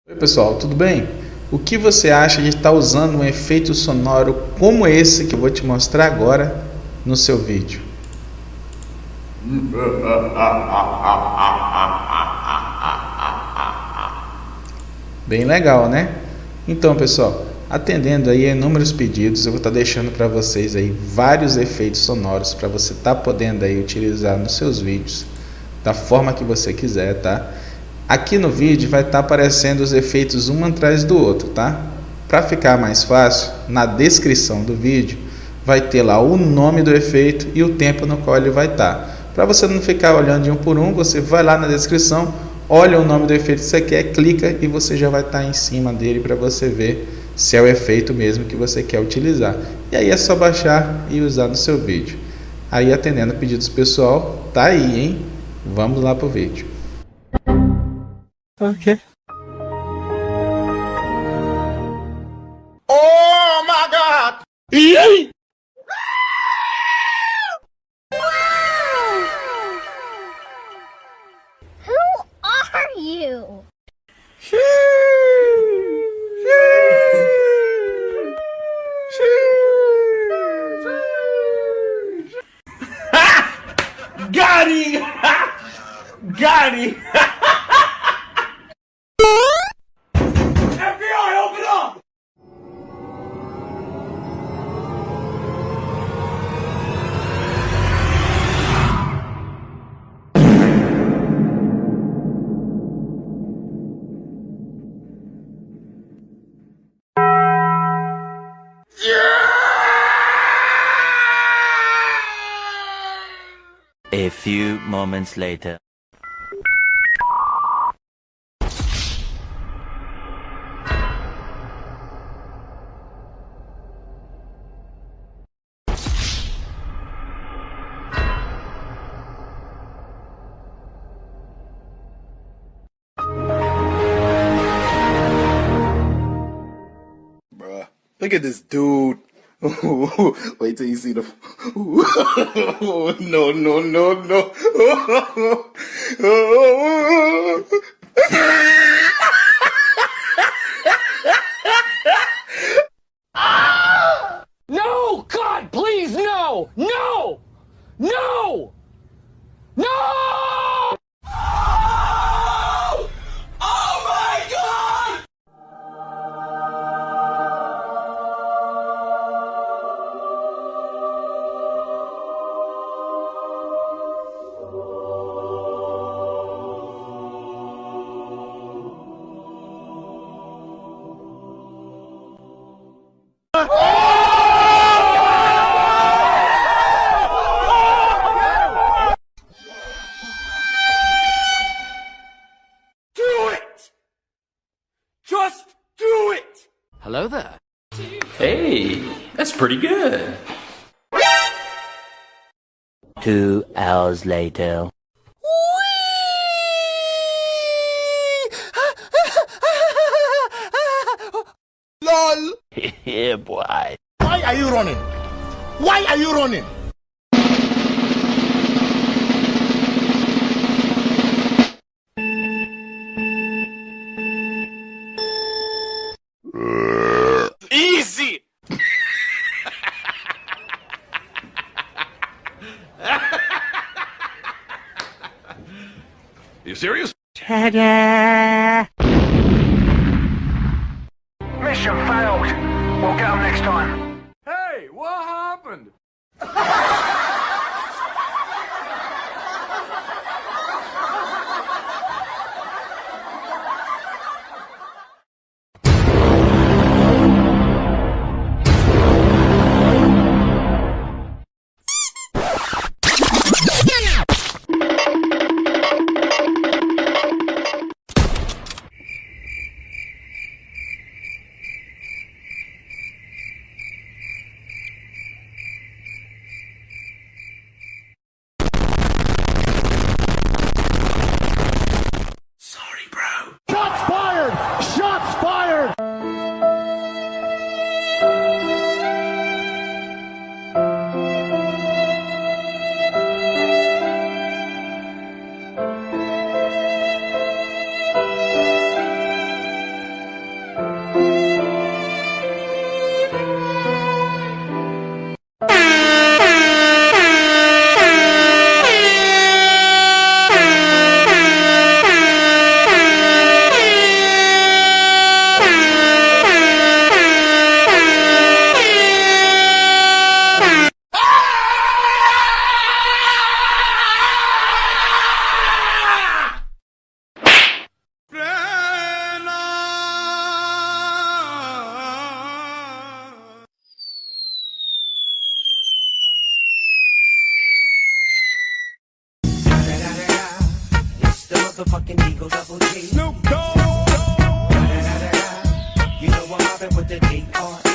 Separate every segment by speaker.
Speaker 1: Oi pessoal, tudo bem? O que você acha de estar usando um efeito sonoro como esse que eu vou te mostrar agora no seu vídeo? Bem legal, né? Então pessoal, atendendo aí a inúmeros pedidos, eu vou estar deixando para vocês aí vários efeitos sonoros para você estar podendo aí utilizar nos seus vídeos da forma que você quiser, tá? Aqui no vídeo vai estar aparecendo os efeitos um atrás do outro, tá? Para ficar mais fácil, na descrição do vídeo vai ter lá o nome do efeito e o tempo no qual ele vai estar. Para você não ficar olhando de um por um, você vai lá na descrição, olha o nome do efeito que você quer, clica e você já vai estar em cima dele para você ver se é o efeito mesmo que você quer utilizar. E aí é só baixar e usar no seu vídeo. Aí atendendo pedidos pessoal, tá aí, hein? Vamos lá pro vídeo.
Speaker 2: Okay.
Speaker 3: Oh my God!
Speaker 2: Yay!
Speaker 4: Who are you?
Speaker 2: Got him! Got him! FBI, open up!
Speaker 5: A few moments later.
Speaker 3: Bruh, look at this dude. Wait till you see the. No, no, no, no.
Speaker 6: No! God, please, no! No! No! No!
Speaker 3: Oh my God!
Speaker 2: Do it! Just do it!
Speaker 6: Hello there.
Speaker 7: Hey, that's pretty good.
Speaker 5: 2 hours later.
Speaker 3: LOL!
Speaker 5: Yeah, boy.
Speaker 3: Why are you running? Why are you running?
Speaker 2: Easy!
Speaker 7: You serious?
Speaker 6: Mission failed. We'll get them next time.
Speaker 2: Hey, what happened?
Speaker 8: motherfucking Eagle Double G. Snoop Dogg. You know I'm mobbing with the D.R.E.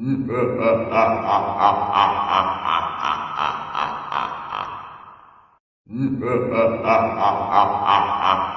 Speaker 9: ha ha ha ha